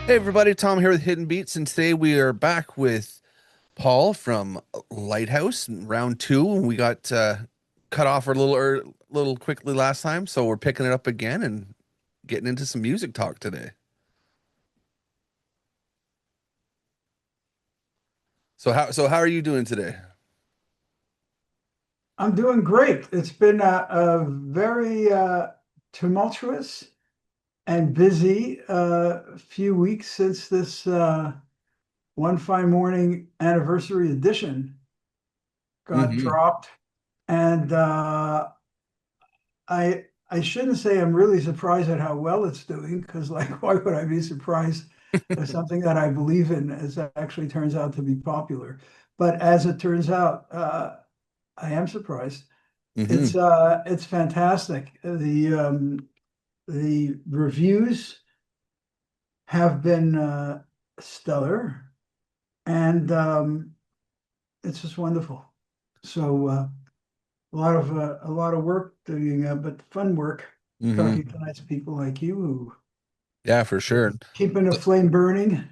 Hey everybody, Tom here with Hidden Beats, and today we are back with Paul from Lighthouse, round two. We got cut off a little quickly last time, so we're picking it up again and getting into some music talk today. So how are you doing today? I'm doing great. It's been a very tumultuous and busy few weeks since this One Fine Morning anniversary edition got Hmm. dropped. And I shouldn't say I'm really surprised at how well it's doing, because like, why would I be surprised if something that I believe in actually turns out to be popular? But as it turns out, I am surprised. Hmm. It's fantastic. The reviews have been stellar, and it's just wonderful. So a lot of work doing, but fun work talking Hmm. to nice people like you who Yeah, for sure. keeping the So- flame burning.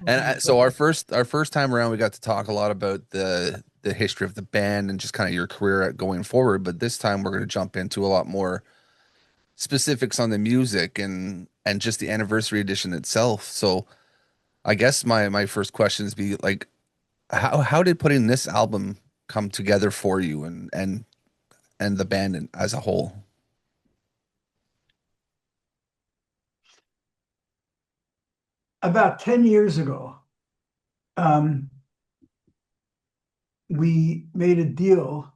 And so our first time around, we got to talk a lot about the history of the band and just kind of your career going forward. But this time, we're going to jump into a lot more specifics on the music and just the anniversary edition itself. So I guess my first question is be like how did putting this album come together for you and the band as a whole? About 10 years ago, um, we made a deal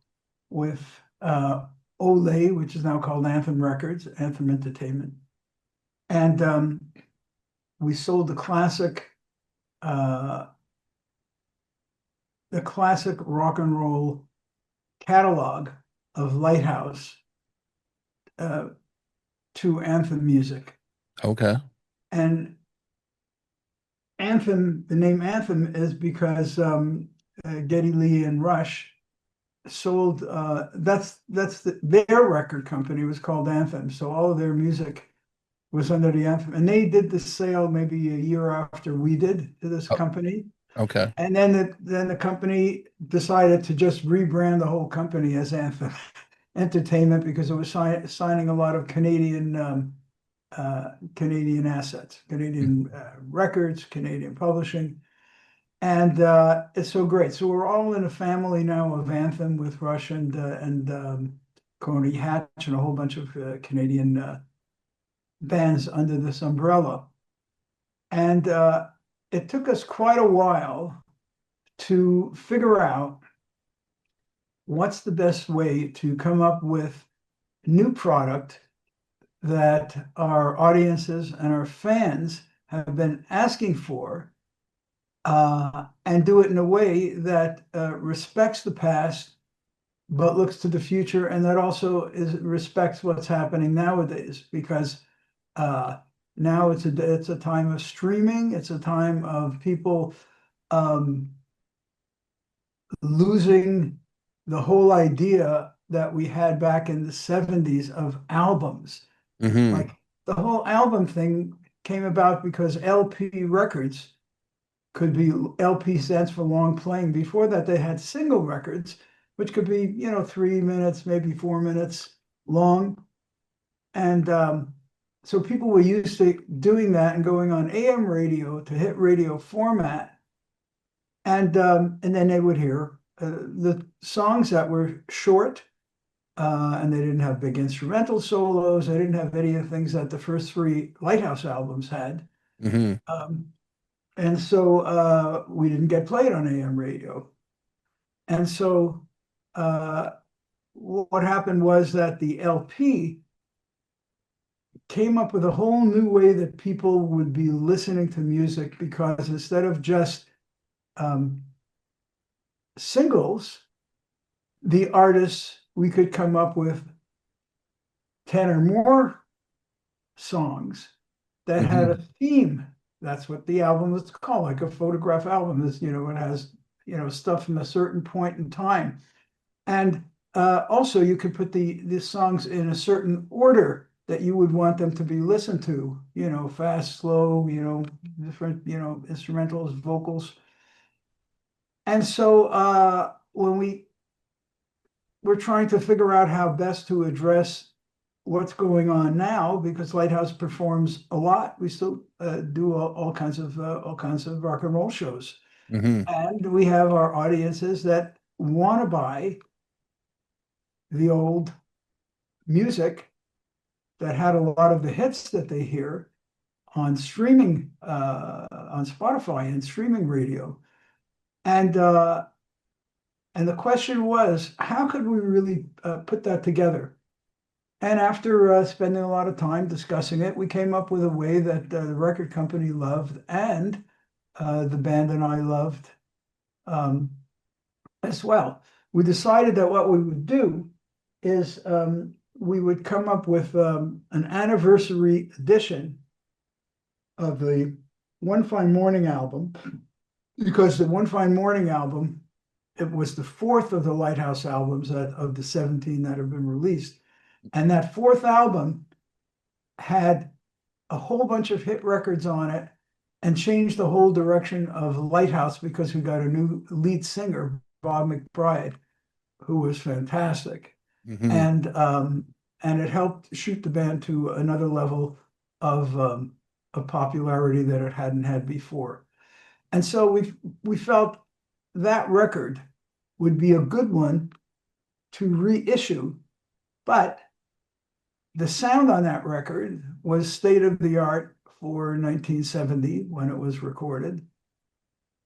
with Olay, which is now called Anthem Records, Anthem Entertainment. And we sold uh, the classic rock and roll catalog of Lighthouse uh, to Anthem Music. Okay. And Anthem, the name Anthem is because Geddy Lee and Rush sold. Their record company was called Anthem, so all of their music was under the Anthem, and they did the sale maybe a year after we did to this Oh, company. okay. And then the company decided to just rebrand the whole company as Anthem Entertainment because it was signing a lot of Canadian assets, Canadian records, Canadian publishing, and it's so great. So we're all in a family now of Anthem with Rush and Coney Hatch and a whole bunch of Canadian bands under this umbrella. And it took us quite a while to figure out what's the best way to come up with new product that our audiences and our fans have been asking for, and do it in a way that respects the past but looks to the future, and that also respects what's happening nowadays, because uh, now it's a time of streaming. It's a time of people um, losing the whole idea that we had back in the 70s of albums. Hmm. Like, the whole album thing came about because LP records could be, LP stands for long playing. Before that, they had single records, which could be, 3 minutes, maybe 4 minutes long. And so people were used to doing that and going on AM radio to hit radio format. And then they would hear the songs that were short, and they didn't have big instrumental solos. They didn't have any of the things that the first three Lighthouse albums had. Hmm. Um, and so we didn't get played on AM radio. And so uh, what happened was that the LP came up with a whole new way that people would be listening to music, because instead of just um, singles, the artists, we could come up with 10 or more songs that had a Hmm. theme. That's what the album was called, like a photograph album. It has, stuff from a certain point in time. And also you could put the songs in a certain order that you would want them to be listened to, fast, slow, different, instrumentals, vocals. And so when we're trying to figure out how best to address what's going on now, because Lighthouse performs a lot. We still do all kinds of rock and roll shows, Hmm. and we have our audiences that want to buy the old music that had a lot of the hits that they hear on streaming, on Spotify and streaming radio, and uh, and the question was, how could we really put that together? And after spending a lot of time discussing it, we came up with a way that the record company loved and the band and I loved um, as well. We decided that what we would do is we would come up with an anniversary edition of the One Fine Morning album, because the One Fine Morning album, it was the fourth of the Lighthouse albums of the 17 that have been released. And that fourth album had a whole bunch of hit records on it and changed the whole direction of Lighthouse, because we got a new lead singer, Bob McBride, who was fantastic. Hmm. And it helped shoot the band to another level of popularity that it hadn't had before. And so we felt that record would be a good one to reissue, but the sound on that record was state of the art for 1970 when it was recorded.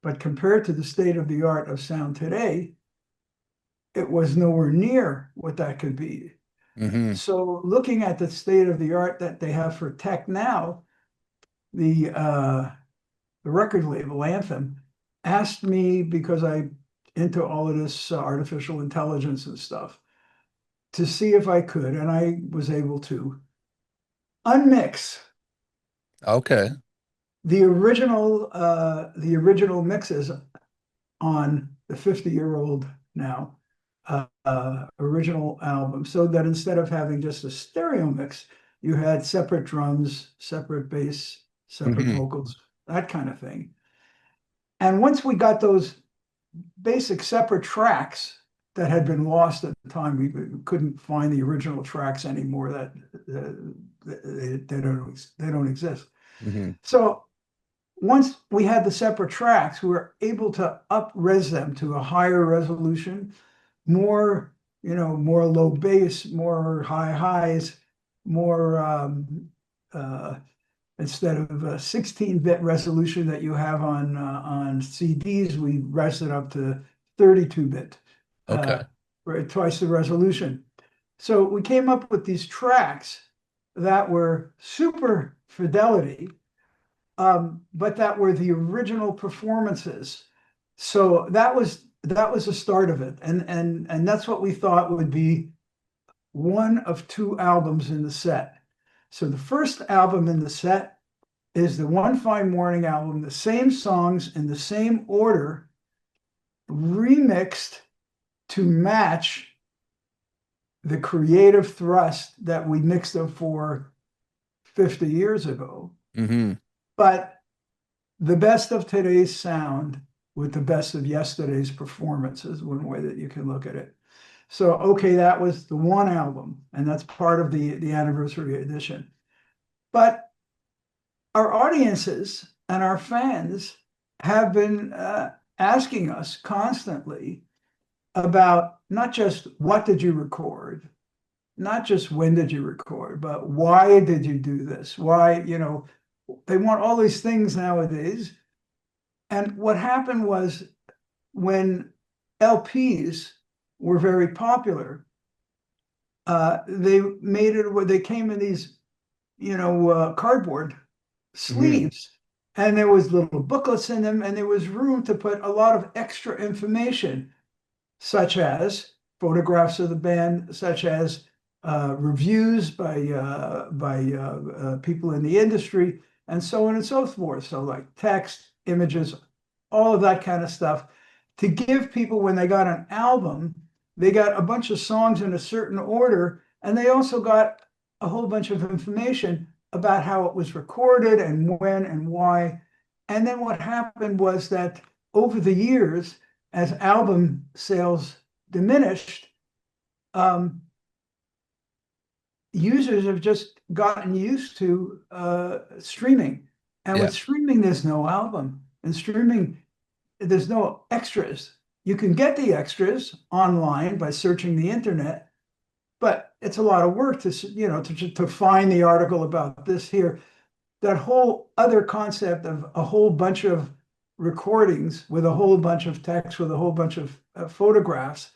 But compared to the state of the art of sound today, it was nowhere near what that could be. Hmm. So looking at the state of the art that they have for tech now, the record label Anthem asked me, because I into all of this artificial intelligence and stuff, to see if I could, and I was able to unmix Okay. the original mixes on the 50-year-old now original album, so that instead of having just a stereo mix, you had separate drums, separate bass, separate Hmm. vocals, that kind of thing. And once we got those basic separate tracks that had been lost at the time, we couldn't find the original tracks anymore. That they don't exist. Hmm. So once we had the separate tracks, we were able to up-res them to a higher resolution, more, more low bass, more high highs, more instead of a 16-bit resolution that you have on CDs, we res it up to 32-bit, Okay. twice the resolution. So we came up with these tracks that were super fidelity, but that were the original performances. So that was the start of it, and that's what we thought would be one of two albums in the set. So the first album in the set is the One Fine Morning album, the same songs in the same order, remixed to match the creative thrust that we mixed them for 50 years ago. Hmm. But the best of today's sound with the best of yesterday's performance is one way that you can look at it. So, okay, that was the one album, and that's part of the anniversary edition. But our audiences and our fans have been asking us constantly about not just what did you record, not just when did you record, but why did you do this? Why, they want all these things nowadays. And what happened was, when LPs were very popular, they made it where they came in these, cardboard Hmm. sleeves, and there was little booklets in them, and there was room to put a lot of extra information, such as photographs of the band, such as reviews by people in the industry, and so on and so forth. So like text, images, all of that kind of stuff, to give people, when they got an album, they got a bunch of songs in a certain order, and they also got a whole bunch of information about how it was recorded and when and why. And then what happened was that over the years, as album sales diminished, um, users have just gotten used to streaming. And Yeah. with streaming, there's no album. And streaming, there's no extras. You can get the extras online by searching the internet, but it's a lot of work to, to find the article about this here. That whole other concept of a whole bunch of recordings with a whole bunch of text, with a whole bunch of photographs,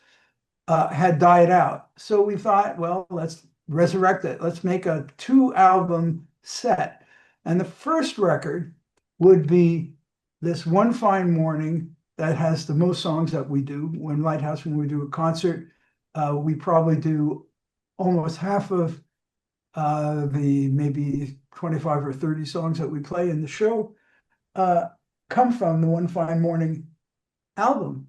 had died out. So we thought, well, let's resurrect it. Let's make a 2 album set. And the first record would be this One Fine Morning that has the most songs that we do. When Lighthouse, when we do a concert, we probably do almost half of the maybe 25 or 30 songs that we play in the show come from the One Fine Morning album.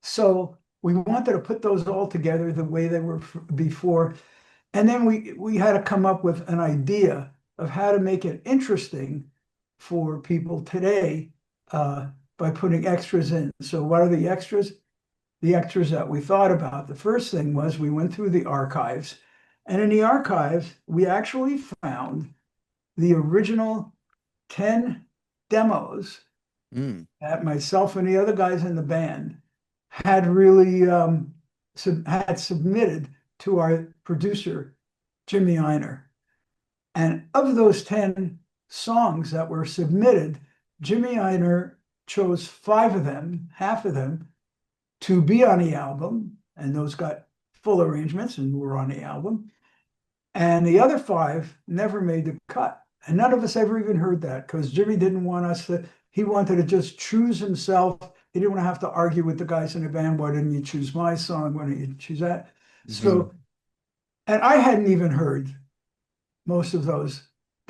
So we wanted to put those all together the way they were before. And then we had to come up with an idea of how to make it interesting for people today by putting extras in. So what are the extras? The extras that we thought about. The first thing was we went through the archives, and in the archives, we actually found the original 10 demos Mm. that myself and the other guys in the band had really had submitted to our producer, Jimmy Einer. And of those 10 songs that were submitted, Jimmy Einer chose 5 of them, half of them, to be on the album. And those got full arrangements and were on the album. And the other 5 never made the cut. And none of us ever even heard that because Jimmy didn't want us to, he wanted to just choose himself. He didn't want to have to argue with the guys in the band. Why didn't you choose my song? Why didn't you choose that? Hmm. So, and I hadn't even heard most of those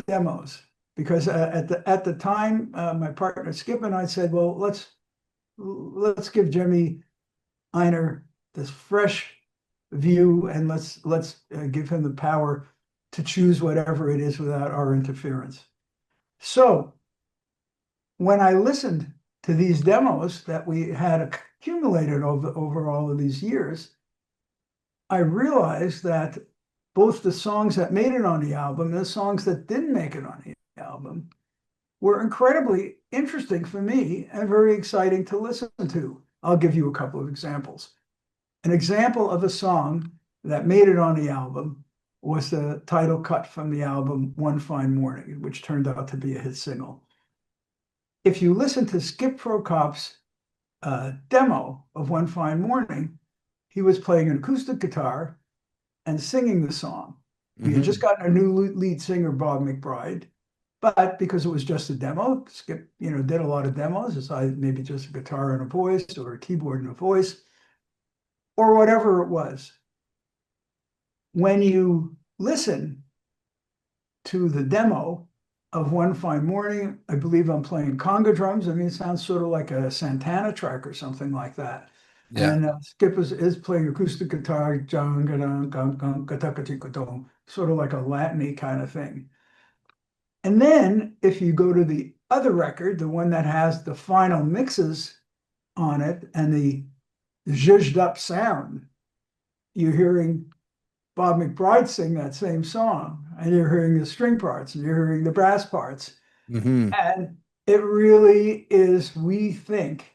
demos because at the time, my partner Skip and I said, well, let's give Jimmy Einer this fresh view and let's give him the power to choose whatever it is without our interference. So when I listened to these demos that we had accumulated over all of these years, I realized that both the songs that made it on the album and the songs that didn't make it on the album were incredibly interesting for me and very exciting to listen to. I'll give you a couple of examples. An example of a song that made it on the album was the title cut from the album One Fine Morning, which turned out to be a hit single. If you listen to Skip Prokop's demo of One Fine Morning, he was playing an acoustic guitar and singing the song. We had just Hmm. gotten a new lead singer, Bob McBride, but because it was just a demo, Skip, did a lot of demos. It's maybe just a guitar and a voice or a keyboard and a voice or whatever it was. When you listen to the demo of One Fine Morning, I believe I'm playing conga drums. I mean, it sounds sort of like a Santana track or something like that. Yeah. And Skip is playing acoustic guitar, sort of like a Latin-y kind of thing. And then if you go to the other record, the one that has the final mixes on it and the zhuzhed up sound, you're hearing Bob McBride sing that same song, and you're hearing the string parts and you're hearing the brass parts. Hmm. And it really is, we think,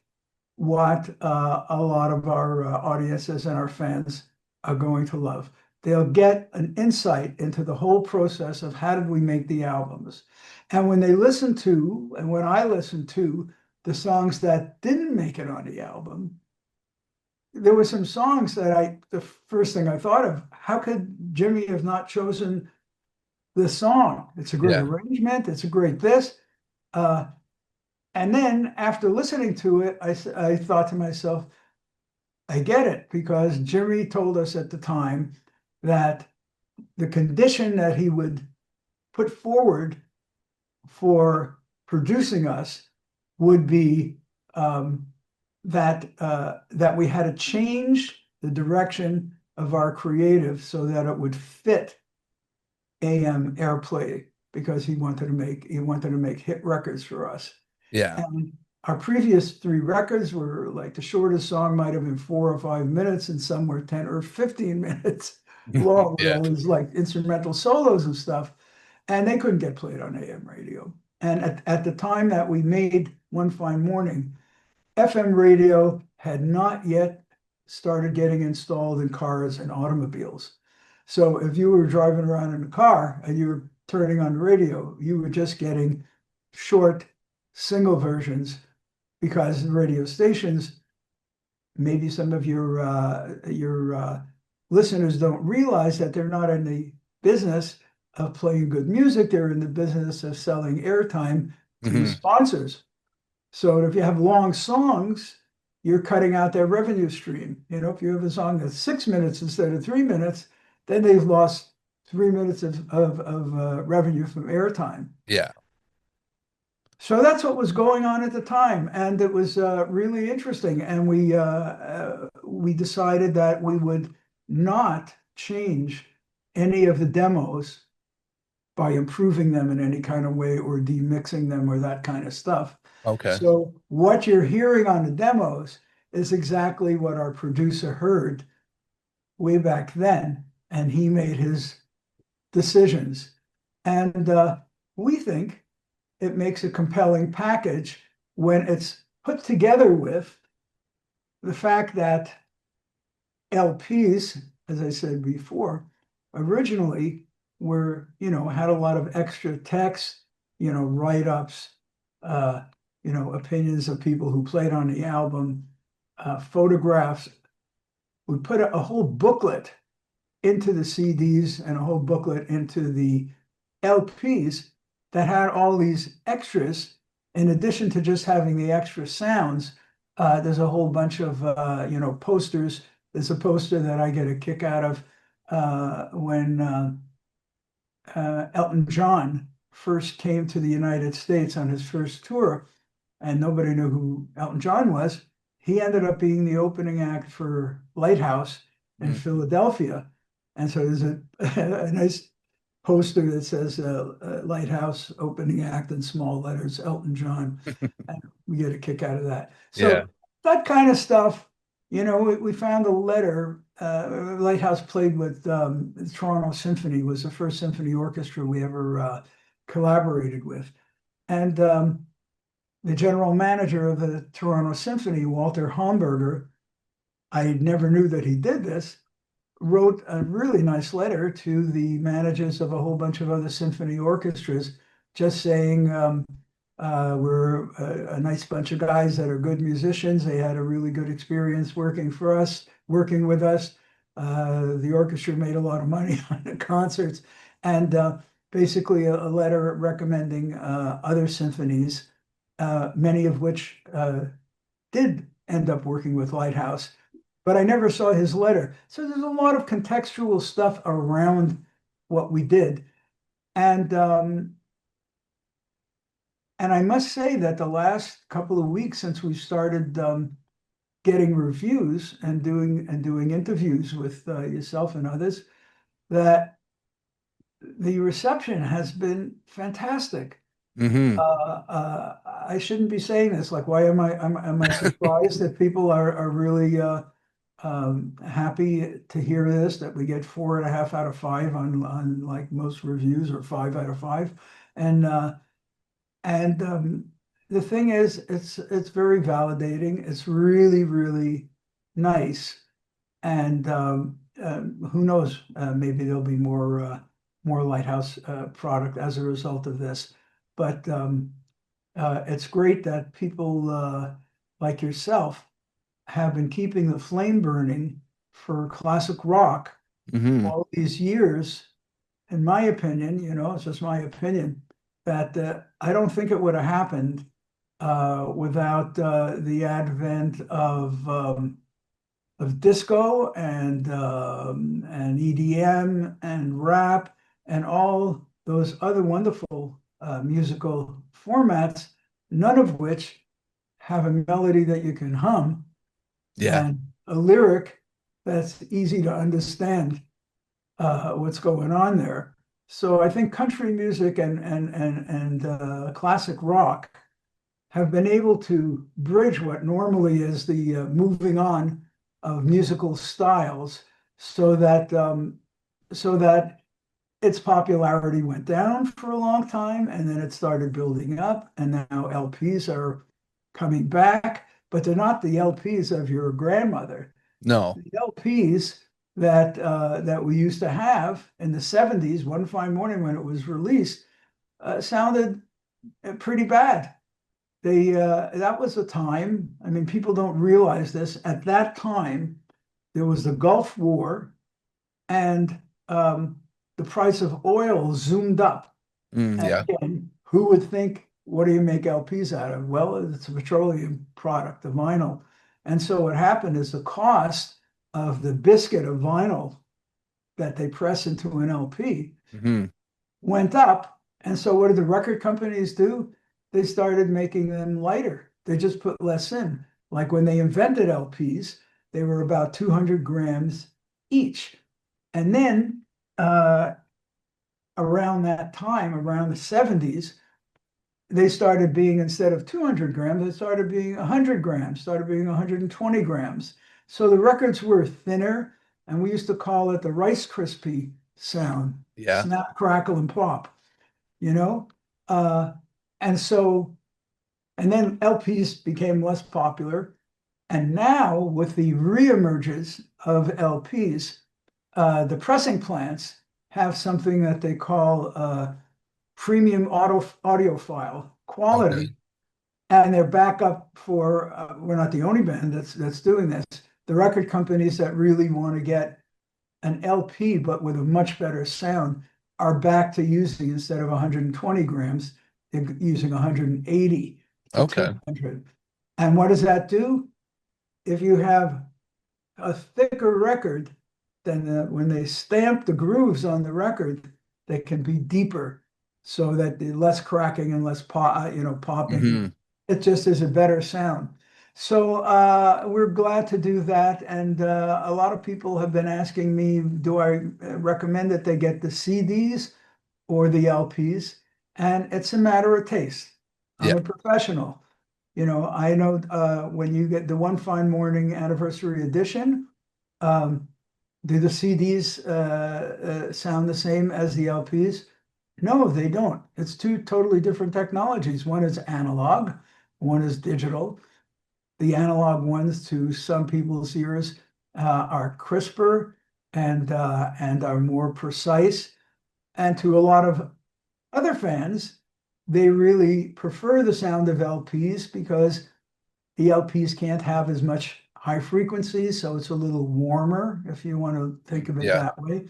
what a lot of our audiences and our fans are going to love. They'll get an insight into the whole process of how did we make the albums. And when they listen to, and when I listen to the songs that didn't make it on the album, there were some songs that the first thing I thought of, how could Jimmy have not chosen this song? It's a great Yeah. arrangement. It's a great this. Uh, and then after listening to it, I thought to myself, I get it because Jimmy told us at the time that the condition that he would put forward for producing us would be that we had to change the direction of our creative so that it would fit AM airplay because he wanted to make hit records for us. Yeah. And our previous three records were like the shortest song might have been 4 or 5 minutes, and some were 10 or 15 minutes long with Yeah. all these like instrumental solos and stuff. And they couldn't get played on AM radio. And at the time that we made One Fine Morning, FM radio had not yet started getting installed in cars and automobiles. So if you were driving around in a car and you were turning on the radio, you were just getting short single versions because the radio stations, maybe some of your listeners don't realize that they're not in the business of playing good music. They're in the business of selling airtime to Hmm. sponsors. So if you have long songs, you're cutting out their revenue stream. You know, if you have a song that's 6 minutes instead of 3 minutes, then they've lost 3 minutes of revenue from airtime. Yeah. So that's what was going on at the time, and it was really interesting. And we decided that we would not change any of the demos by improving them in any kind of way or demixing them or that kind of stuff. Okay. So what you're hearing on the demos is exactly what our producer heard way back then, and he made his decisions. And we think it makes a compelling package when it's put together with the fact that LPs, as I said before, originally were, had a lot of extra text, write-ups, uh, opinions of people who played on the album, photographs. We put a whole booklet into the CDs and a whole booklet into the LPs that had all these extras. In addition to just having the extra sounds, there's a whole bunch of posters. There's a poster that I get a kick out of when Elton John first came to the United States on his first tour, and nobody knew who Elton John was. He ended up being the opening act for Lighthouse in Mm. Philadelphia. And so there's a nice poster that says Lighthouse opening act in small letters, Elton John. And we get a kick out of that. Yeah. So that kind of stuff, we found a letter. Lighthouse played with the Toronto Symphony, was the first symphony orchestra we ever collaborated with. And the general manager of the Toronto Symphony, Walter Homburger, I never knew that he did this, wrote a really nice letter to the managers of a whole bunch of other symphony orchestras, just saying we're a nice bunch of guys that are good musicians. They had a really good experience working with us. The orchestra made a lot of money on the concerts, and basically a letter recommending other symphonies, many of which did end up working with Lighthouse, but I never saw his letter. So there's a lot of contextual stuff around what we did. And I must say that the last couple of weeks since we started getting reviews and doing interviews with yourself and others, that the reception has been fantastic. Hmm. I shouldn't be saying this. Like, why am I surprised that people are really happy to hear this? That we get 4.5 out of 5 on like most reviews, or 5 out of 5, and the thing is, it's very validating. It's really really nice, and who knows? Maybe there'll be more Lighthouse product as a result of this. But it's great that people like yourself have been keeping the flame burning for classic rock Hmm. all these years. In my opinion, it's just my opinion, that I don't think it would have happened without the advent of disco and EDM and rap and all those other wonderful musical formats, none of which have a melody that you can hum Yeah. and a lyric that's easy to understand what's going on there. So I think country music and classic rock have been able to bridge what normally is the moving on of musical styles, so that so that its popularity went down for a long time, and then it started building up, and now LPs are coming back, but they're not the LPs of your grandmother. No. The LPs that we used to have in the 70s, One Fine Morning when it was released, sounded pretty bad. That was a time, I mean, people don't realize this. At that time, there was the Gulf War, and the price of oil zoomed up. And Yeah. again, who would think, what do you make LPs out of? Well, it's a petroleum product, the vinyl. And so what happened is the cost of the biscuit of vinyl that they press into an LP Hmm. went up. And so what did the record companies do? They started making them lighter. They just put less in. Like when they invented LPs, they were about 200 grams each. And then around that time, around the 70s, they started being, instead of 200 grams, they started being 100 grams, started being 120 grams. So the records were thinner, and we used to call it the Rice Krispie sound, Yeah. snap, crackle, and pop, you know? Uh, and so, and then LPs became less popular. And now, with the reemergence of LPs, the pressing plants have something that they call premium audiophile Okay. quality, and they're back up for. We're not the only band that's doing this. The record companies that really want to get an LP but with a much better sound are back to using, instead of 120 grams, they're using 180 to Okay. 200. And what does that do? If you have a thicker record, then when they stamp the grooves on the record, they can be deeper, so that the less cracking and less popping. Hmm. It just is a better sound. So we're glad to do that, and a lot of people have been asking me, do I recommend that they get the CDs or the LPs? And it's a matter of taste. I'm Yeah. a professional. I know when you get the One Fine Morning Anniversary Edition, um, do the CDs sound the same as the LPs? No, they don't. It's two totally different technologies. One is analog, one is digital. The analog ones, to some people's ears, are crisper and are more precise. And to a lot of other fans, they really prefer the sound of LPs because the LPs can't have as much high frequencies, so it's a little warmer, if you want to think of it Yeah. that way.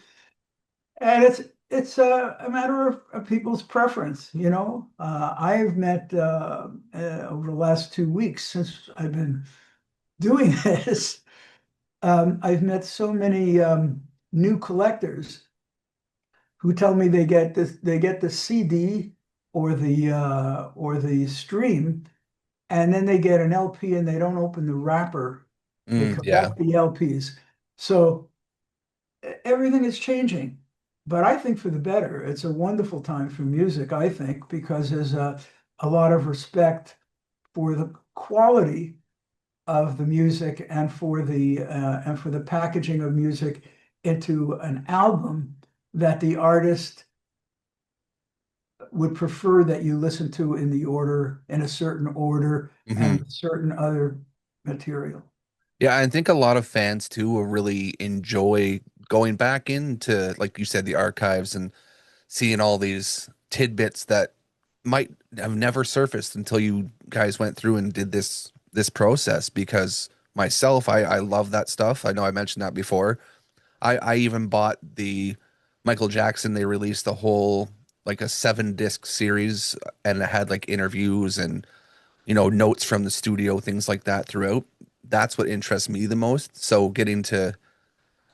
And it's a matter of people's preference, you know. I've met over the last 2 weeks since I've been doing this, I've met so many new collectors who tell me they get the CD or the stream, and then they get an LP and they don't open the wrapper. They Yeah. collect the LPs. So everything is changing, but I think for the better. It's a wonderful time for music, I think, because there's a lot of respect for the quality of the music, and for the packaging of music into an album that the artist would prefer that you listen to in a certain order, and Hmm. certain other material. Yeah, I think a lot of fans too will really enjoy going back into, like you said, the archives and seeing all these tidbits that might have never surfaced until you guys went through and did this process. Because myself, I love that stuff. I know I mentioned that before. I even bought the Michael Jackson. They released the whole, like, a 7 disc series, and it had like interviews and notes from the studio, things like that throughout. That's what interests me the most. So getting to,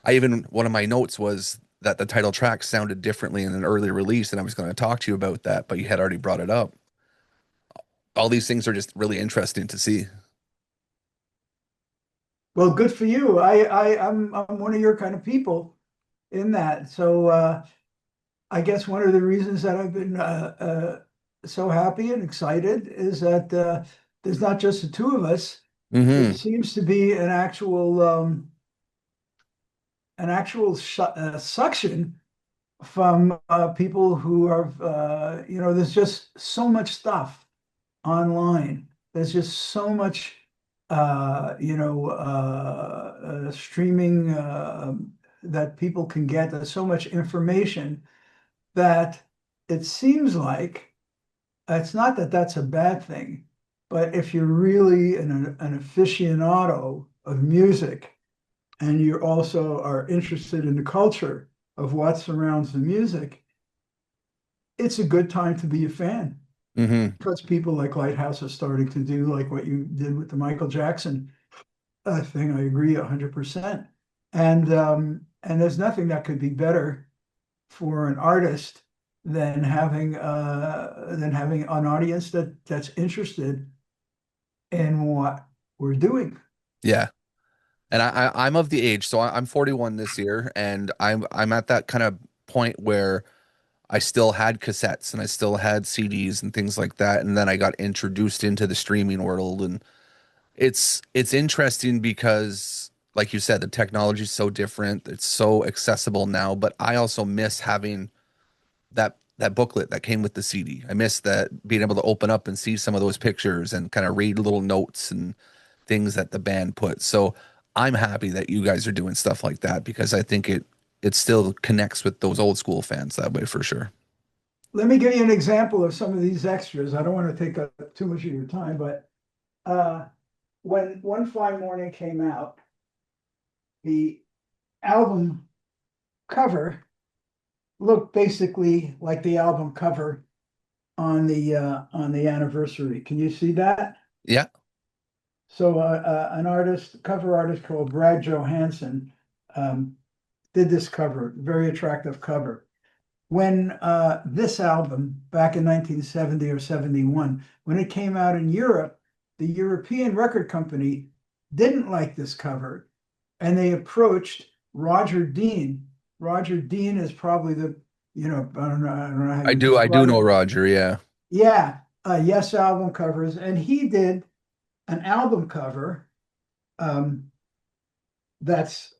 I even, one of my notes was that the title track sounded differently in an early release, and I was going to talk to you about that, but you had already brought it up. All these things are just really interesting to see. Well, good for you. I'm one of your kind of people in that. So I guess one of the reasons that I've been so happy and excited is that there's not just the two of us. There Hmm. seems to be an actual suction from people who are, there's just so much stuff online. There's just so much, streaming that people can get. There's so much information that it seems like it's not that that's a bad thing, but if you're really an aficionado of music and you also are interested in the culture of what surrounds the music, it's a good time to be a fan. Hmm. Because people like Lighthouse are starting to do like what you did with the Michael Jackson thing. I agree 100%. And there's nothing that could be better for an artist than having an audience that's interested in what we're doing. Yeah. And I'm of the age, so I'm 41 this year, and I'm at that kind of point where I still had cassettes and I still had CDs and things like that, and then I got introduced into the streaming world, and it's interesting because, like you said, the technology is so different, it's so accessible now, but I also miss having that booklet that came with the CD. I miss that being able to open up and see some of those pictures and kind of read little notes and things that the band put. So I'm happy that you guys are doing stuff like that because I think it still connects with those old school fans that way for sure. Let me give you an example of some of these extras. I don't want to take up too much of your time, but uh, when One Fine Morning came out, the album cover looked basically like the album cover on the anniversary. Can you see that? Yeah. So an artist, cover artist called Brad Johansson, um, did this cover, very attractive cover. When this album, back in 1970 or 71, when it came out in Europe, the European record company didn't like this cover, and they approached Roger Dean. Roger Dean is probably I don't know how you I do describe know it. Roger, yeah. Yeah, Yes album covers, and he did an album cover that's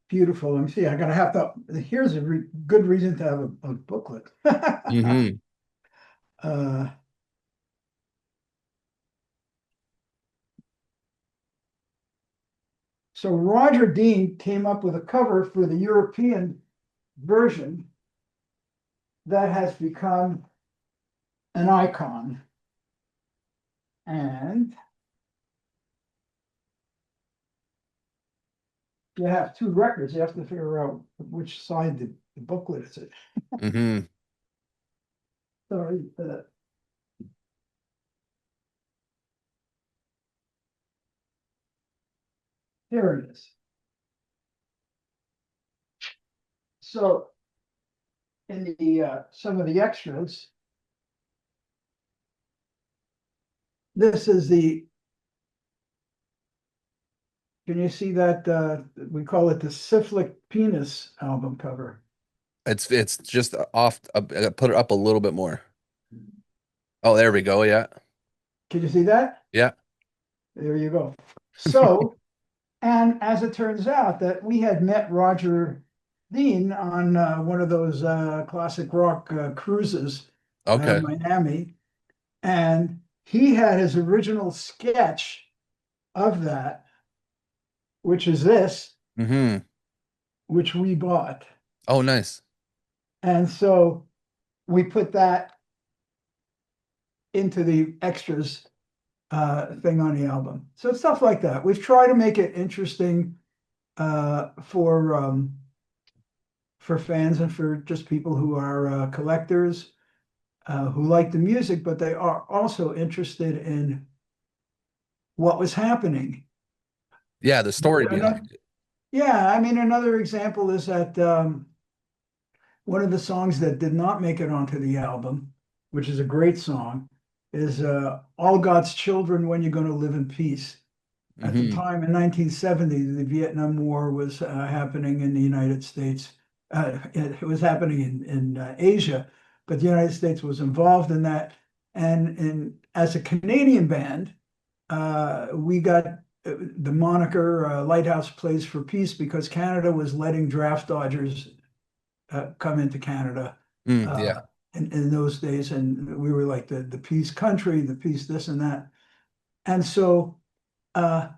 beautiful. Let me see. I gotta have to. Here's a good reason to have a booklet. Hmm. uh, so Roger Dean came up with a cover for the European version that has become an icon. And you have two records. You have to figure out which side the booklet is it. Hmm. Sorry, here it is. So in the some of the extras, this is the. Can you see that? We call it the Syphilic Penis album cover. It's just off. Put it up a little bit more. Oh, there we go. Yeah. Can you see that? Yeah. There you go. So, and as it turns out, that we had met Roger Dean on one of those classic rock cruises out of Okay. Miami, and he had his original sketch of that, which is this, Hmm. which we bought. Oh, nice. And so we put that into the extras thing on the album. So stuff like that. We've tried to make it interesting for fans and for just people who are collectors who like the music, but they are also interested in what was happening. Yeah, the story Ano- behind it. yeah, I mean, another example is that one of the songs that did not make it onto the album, which is a great song, is All God's Children, When You're Going to Live in Peace. At the Hmm. time in 1970, the Vietnam War was happening in the United States. it was happening in Asia, but the United States was involved in that. And as a Canadian band, we got the moniker Lighthouse Plays for Peace because Canada was letting draft dodgers come into Canada Yeah. in those days, and we were like the peace country, the peace this and that. And so uh,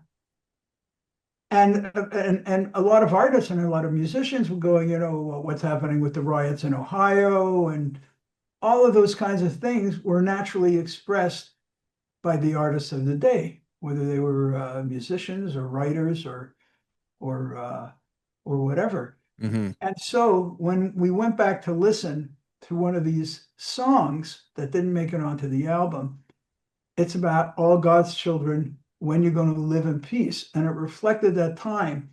and a lot of artists and a lot of musicians were going, well, what's happening with the riots in Ohio, and all of those kinds of things were naturally expressed by the artists of the day, whether they were musicians or writers or or whatever. Hmm. And so when we went back to listen to one of these songs that didn't make it onto the album, it's about all God's children, when you're going to live in peace. And it reflected that time.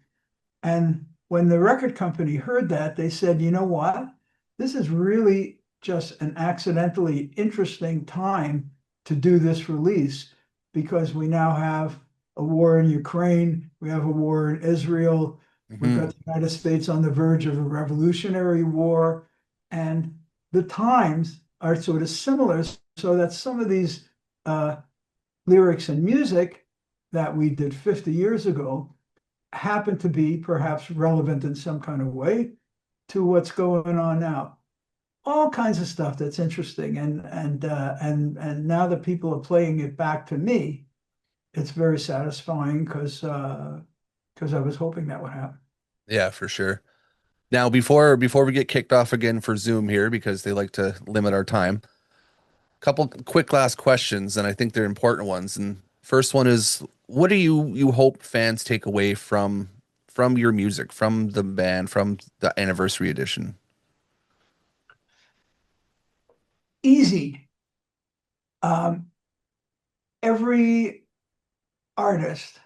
And when the record company heard that, they said, you know what? This is really just an accidentally interesting time to do this release because we now have a war in Ukraine, we have a war in Israel, we've Hmm. got the United States on the verge of a revolutionary war, and the times are sort of similar, so that some of these uh, lyrics and music that we did 50 years ago happen to be perhaps relevant in some kind of way to what's going on now. All kinds of stuff that's interesting, and now that people are playing it back to me, it's very satisfying because I was hoping that would happen. Yeah, for sure. Now, before we get kicked off again for Zoom here, because they like to limit our time, couple quick last questions, and I think they're important ones. And first one is, what do you hope fans take away from your music, from the band, from the anniversary edition? Easy. Um, every artist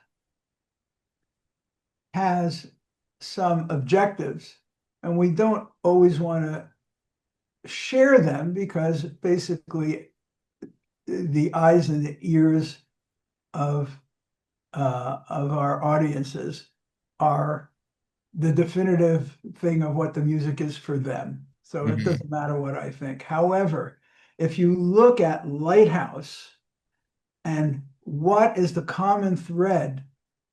has some objectives, and we don't always want to share them because basically the eyes and the ears of of our audiences are the definitive thing of what the music is for them. So it Hmm. doesn't matter what I think. However, if you look at Lighthouse and what is the common thread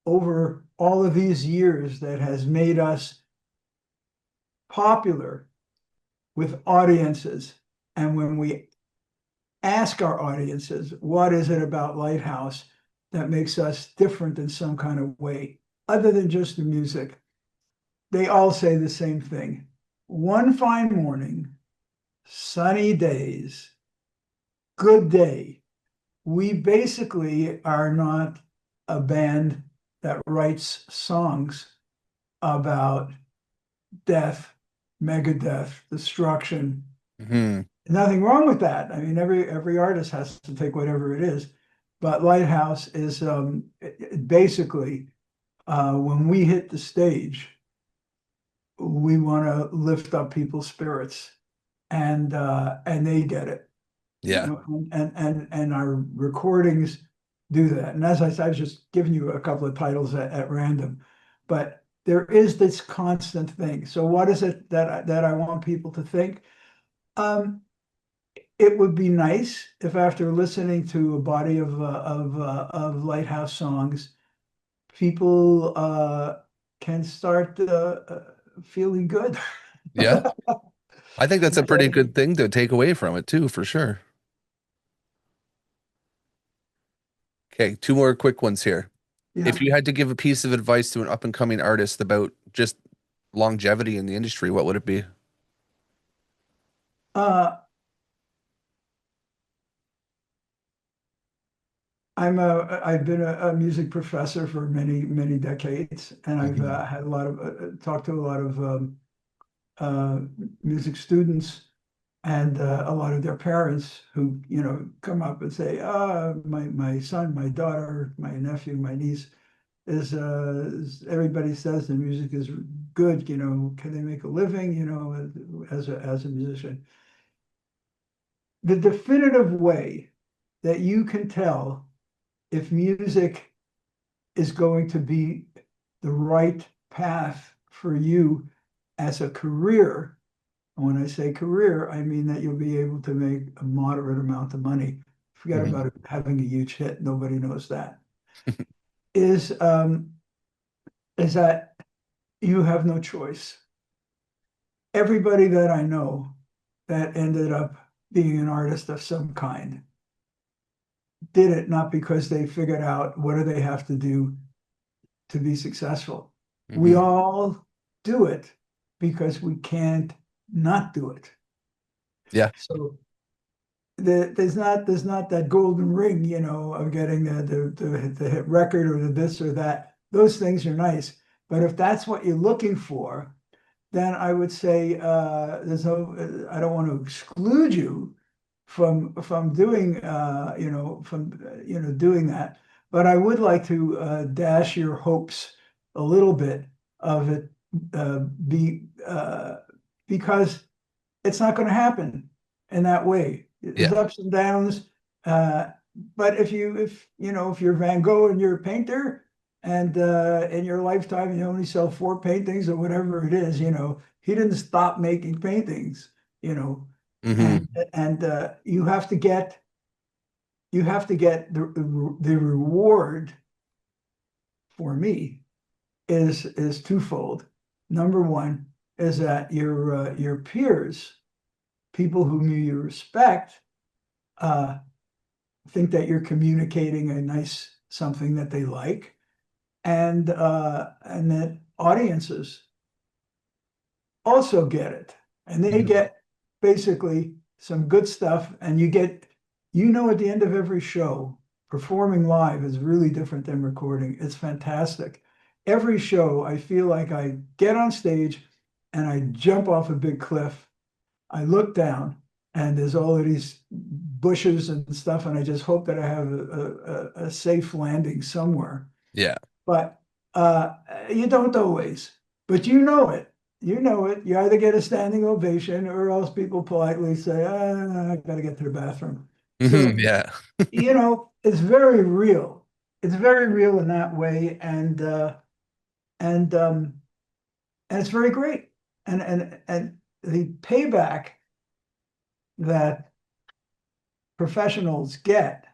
over all of these years that has made us popular with audiences, and when we ask our audiences, what is it about Lighthouse that makes us different in some kind of way, other than just the music? They all say the same thing. One fine morning, sunny days, good day. We basically are not a band that writes songs about death, megadeath, destruction. Hmm. Nothing wrong with that. I mean, every artist has to take whatever it is, but Lighthouse is basically when we hit the stage, we want to lift up people's spirits, and they get it, Yeah. and our recordings do that. And as I said, I was just giving you a couple of titles at random, but there is this constant thing. So what is it that I want people to think? Um, it would be nice if after listening to a body of Lighthouse songs, people can start feeling good. Yeah. I think that's a pretty good thing to take away from it too, for sure. Okay, two more quick ones here. If Yeah. you had to give a piece of advice to an up and coming artist about just longevity in the industry, what would it be? Uh, I've been a music professor for many decades, and I've Hmm. had a lot of talked to a lot of uh, music students and a lot of their parents who come up and say, my son, my daughter, my nephew, my niece everybody says the music is good. Can they make a living? As a musician, the definitive way that you can tell if music is going to be the right path for you as a career, and when I say career, I mean that you'll be able to make a moderate amount of money. Forget Hmm. about it having a huge hit. Nobody knows that. Is um, is that you have no choice. Everybody that I know that ended up being an artist of some kind did it not because they figured out what do they have to do to be successful. We Hmm. all do it because we can't not do it. Yeah. So there's not that golden ring, of getting the hit record or the this or that. Those things are nice, but if that's what you're looking for, then I would say there's no. I don't want to exclude you from doing doing that, but I would like to dash your hopes a little bit of it be because it's not going to happen in that way. There's Yeah. ups and downs. Uh, but if you're Van Gogh and you're a painter and in your lifetime you only sell four paintings or whatever it is, he didn't stop making paintings, you know, Hmm. and you have to get the reward for me is twofold. Number one is that your peers, people whom you respect, uh, think that you're communicating a nice something that they like, and that audiences also get it, and they Hmm. get basically some good stuff, and at the end of every show, performing live is really different than recording. It's fantastic. Every show, I feel like I get on stage and I jump off a big cliff. I look down and there's all of these bushes and stuff, and I just hope that I have a safe landing somewhere. Yeah. But you don't always, but you know it. You know it. You either get a standing ovation or else people politely say, I got to get to the bathroom. Hmm. So, Yeah. it's very real. It's very real in that way. And, um, and it's very great. And the payback that professionals get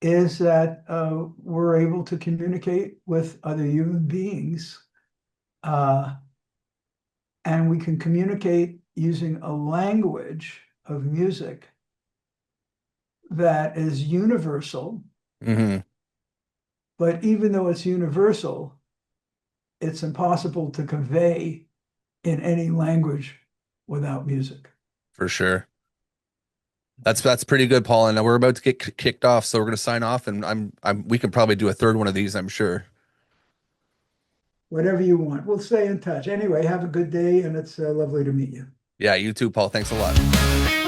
is that we're able to communicate with other human beings, uh, and we can communicate using a language of music that is universal. Hmm. But even though it's universal, it's impossible to convey in any language without music. For sure. That's pretty good, Paul. And we're about to get kicked off, so we're gonna sign off, and we can probably do a third one of these, I'm sure. Whatever you want. We'll stay in touch. Anyway, have a good day, and it's lovely to meet you. Yeah, you too, Paul. Thanks a lot.